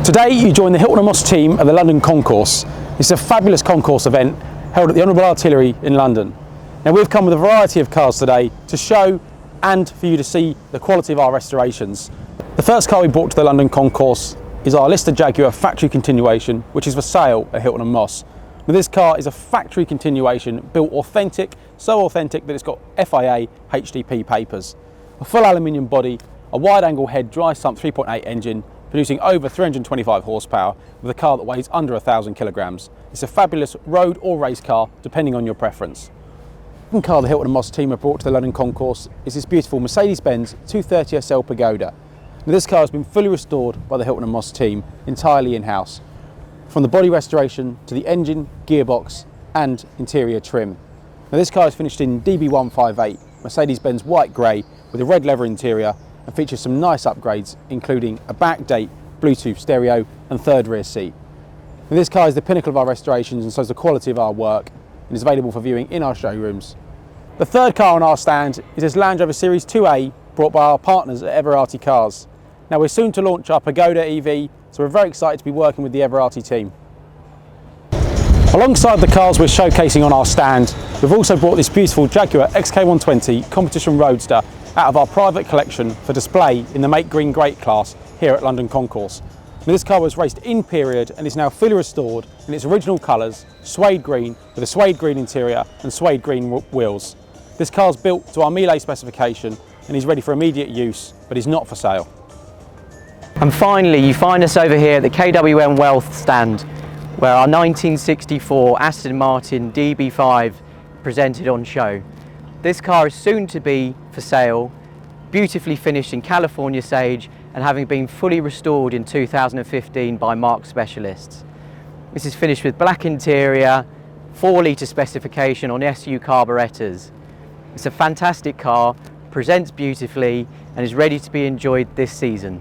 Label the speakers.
Speaker 1: Today you join the Hilton and Moss team at the London Concours. It's a fabulous concourse event held at the Honourable Artillery in London. Now we've come with a variety of cars today to show and for you to see the quality of our restorations. The first car we brought to the London Concours is our Lister Jaguar factory continuation, which is for sale at Hilton and Moss. Now this car is a factory continuation, built authentic, so authentic that it's got FIA HDP papers. A full aluminium body, a wide angle head dry sump 3.8 engine, producing over 325 horsepower with a car that weighs under 1,000 kilograms. It's a fabulous road or race car, depending on your preference. The second car the Hilton and Moss team have brought to the London Concours is this beautiful Mercedes-Benz 230 SL Pagoda. Now this car has been fully restored by the Hilton and Moss team, entirely in-house. From the body restoration to the engine, gearbox and interior trim. Now this car is finished in DB158, Mercedes-Benz white grey with a red leather interior, and features some nice upgrades including a backdate Bluetooth stereo and third rear seat. Now this car is the pinnacle of our restorations and so is the quality of our work, and is available for viewing in our showrooms. The third car on our stand is this Land Rover Series 2A brought by our partners at Everarty Cars. Now we're soon to launch our Pagoda EV, so we're very excited to be working with the Everarty team. Alongside the cars we're showcasing on our stand, we've also brought this beautiful Jaguar XK120 Competition Roadster out of our private collection for display in the Make Green Great class here at London Concours. Now, this car was raced in period and is now fully restored in its original colours, suede green with a suede green interior and suede green wheels. This car is built to our Miele specification and is ready for immediate use, but is not for sale.
Speaker 2: And finally, you find us over here at the KWM Wealth stand, where our 1964 Aston Martin DB5 presented on show. This car is soon to be for sale, beautifully finished in California sage and having been fully restored in 2015 by Marque specialists. This is finished with black interior, 4-litre specification on SU carburettors. It's a fantastic car, presents beautifully and is ready to be enjoyed this season.